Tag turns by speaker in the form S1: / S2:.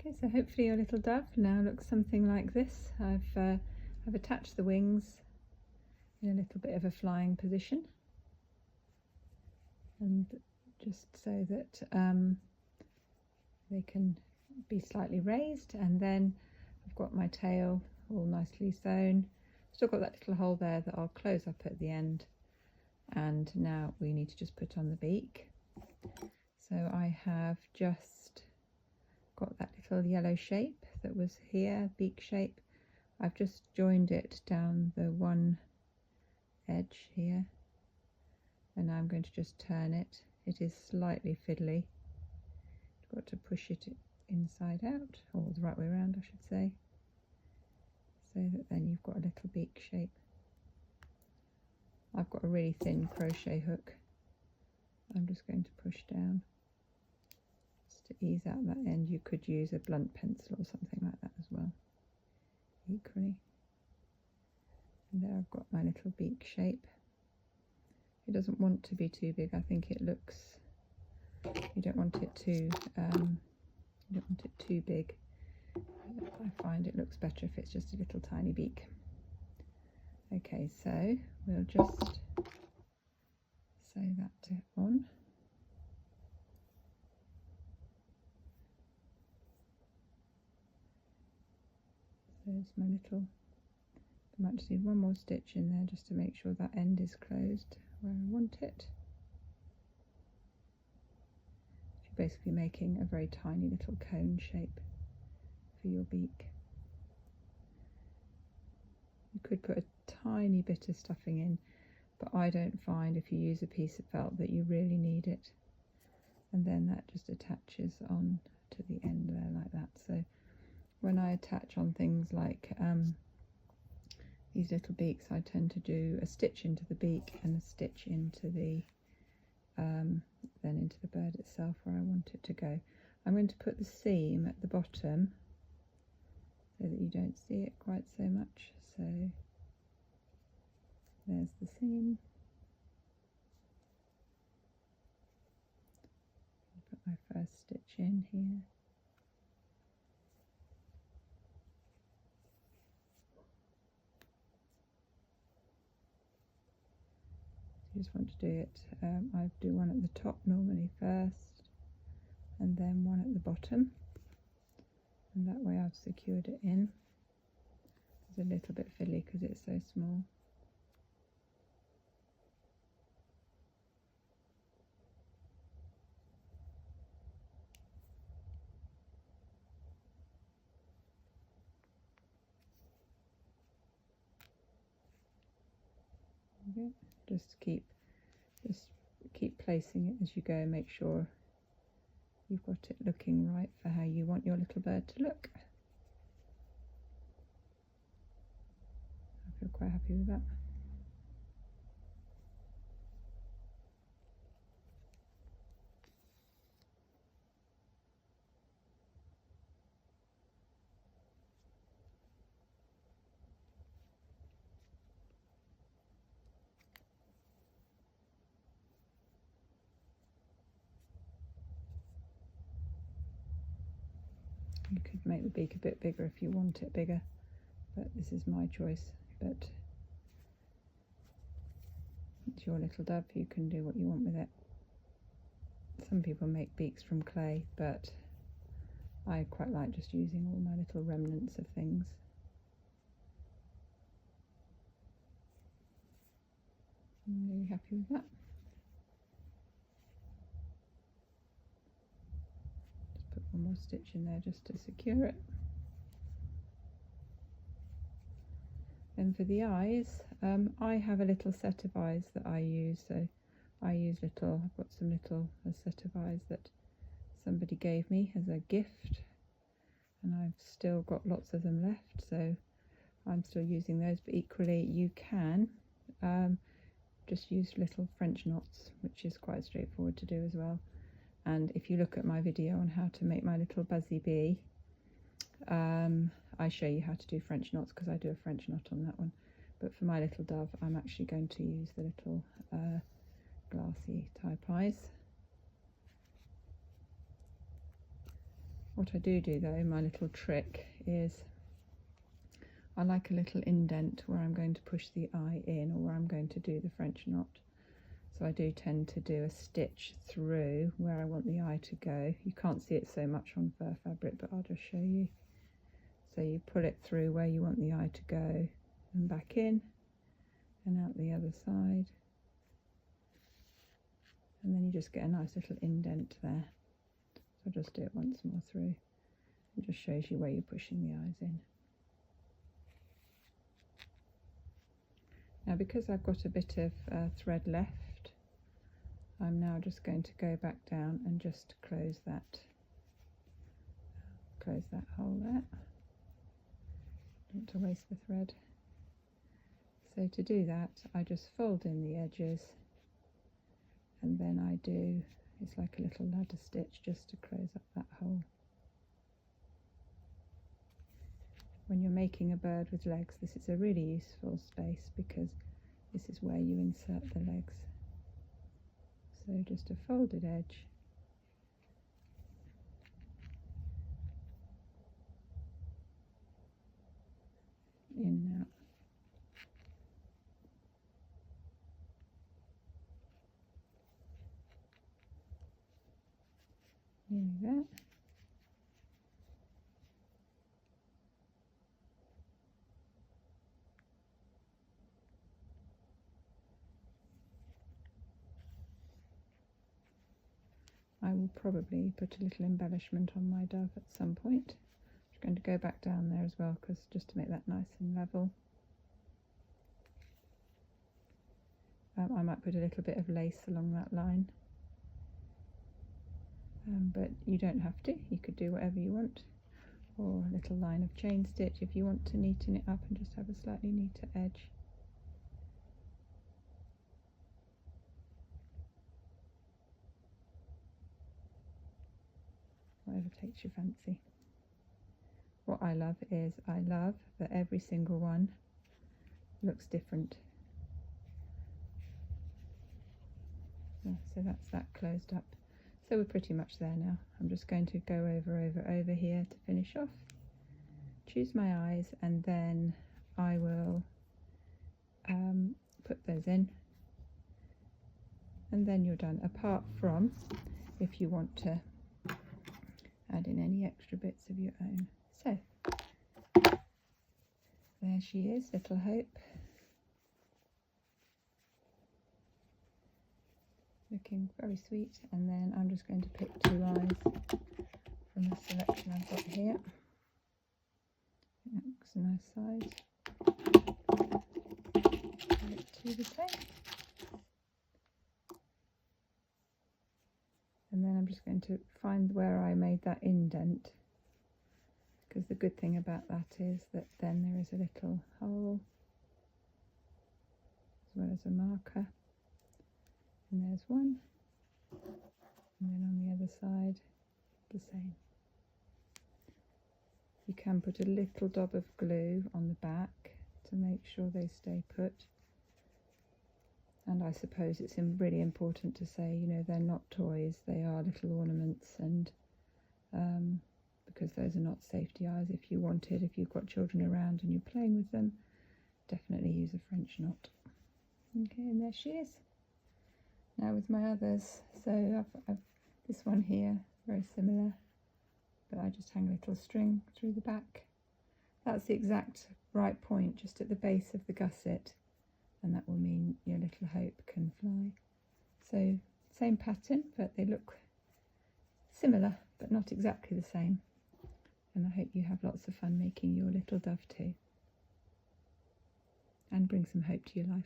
S1: Okay, so hopefully your little dove now looks something like this. I've attached the wings in a little bit of a flying position, and just so that they can be slightly raised, and then I've got my tail all nicely sewn. Still got that little hole there that I'll close up at the end, and now we need to just put on the beak. So I have just got that little yellow shape that was here, beak shape. I've just joined it down the one edge here, and now I'm going to just turn it. It is slightly fiddly. You've got to push it inside out, or the right way around I should say, so that then you've got a little beak shape. I've got a really thin crochet hook. I'm just going to push down just to ease out that end. You could use a blunt pencil or something like that as well, equally. And there I've got my little beak shape. It doesn't want to be too big. I think it looks, you don't want it too big. I find it looks better if it's just a little tiny beak. Okay, so we'll just sew that on. There's my little, I might just need one more stitch in there just to make sure that end is closed where I want it. You're basically making a very tiny little cone shape for your beak. You could put a tiny bit of stuffing in, but I don't find if you use a piece of felt that you really need it. And then that just attaches on to the end there like that. So when I attach on things like these little beaks, I tend to do a stitch into the beak and a stitch into the then into the bird itself where I want it to go. I'm going to put the seam at the bottom so that you don't see it quite so much. So there's the seam. Put my first stitch in here. You just want to do it, I do one at the top normally first, and then one at the bottom, and that way I've secured it in. It's a little bit fiddly because it's so small. Okay. Just keep placing it as you go. Make sure you've got it looking right for how you want your little bird to look. I feel quite happy with that. You could make the beak a bit bigger if you want it bigger, but this is my choice. But it's your little dove, you can do what you want with it. Some people make beaks from clay, but I quite like just using all my little remnants of things. I'm really happy with that. Just put one more stitch in there just to secure it. And for the eyes, I have a little set of eyes that I use. So I use I've got some a set of eyes that somebody gave me as a gift, and I've still got lots of them left, so I'm still using those. But equally you can just use little French knots, which is quite straightforward to do as well. And if you look at my video on how to make my little buzzy bee, I show you how to do French knots because I do a French knot on that one. But for my little dove, I'm actually going to use the little glassy type eyes. What I do though, my little trick is I like a little indent where I'm going to push the eye in, or where I'm going to do the French knot. So I do tend to do a stitch through where I want the eye to go. You can't see it so much on fur fabric, but I'll just show you. So you pull it through where you want the eye to go and back in and out the other side. And then you just get a nice little indent there. So I'll just do it once more through. It just shows you where you're pushing the eyes in. Now, because I've got a bit of thread left, I'm now just going to go back down and just close that hole there. Don't want to waste the thread. So to do that, I just fold in the edges, and then I do, it's like a little ladder stitch just to close up that hole. When you're making a bird with legs, this is a really useful space because this is where you insert the legs. So just a folded edge, in and out. Nearly there. I will probably put a little embellishment on my dove at some point. I'm going to go back down there as well, because just to make that nice and level. I might put a little bit of lace along that line, but you don't have to. You could do whatever you want, or a little line of chain stitch if you want to neaten it up and just have a slightly neater edge. Whatever takes your fancy. What I love is I love that every single one looks different. So that's that closed up. So we're pretty much there now. I'm just going to go over here to finish off. Choose my eyes, and then I will put those in, and then you're done, apart from if you want to add in any extra bits of your own. So there she is, Little Hope, looking very sweet. And then I'm just going to pick 2 eyes from the selection I've got here. That looks a nice size. To the same. And then I'm just going to find where I made that indent, because the good thing about that is that then there is a little hole as well as a marker, and there's one, and then on the other side the same. You can put a little dab of glue on the back to make sure they stay put. And I suppose it's really important to say, you know, they're not toys, they are little ornaments, and because those are not safety eyes. If you've got children around and you're playing with them, definitely use a French knot. Okay, and there she is. Now with my others, so I've this one here, very similar, but I just hang a little string through the back. That's the exact right point, just at the base of the gusset, and that will mean your Little Hope can fly. So same pattern, but they look similar but not exactly the same. And I hope you have lots of fun making your little dove too, and bring some hope to your life.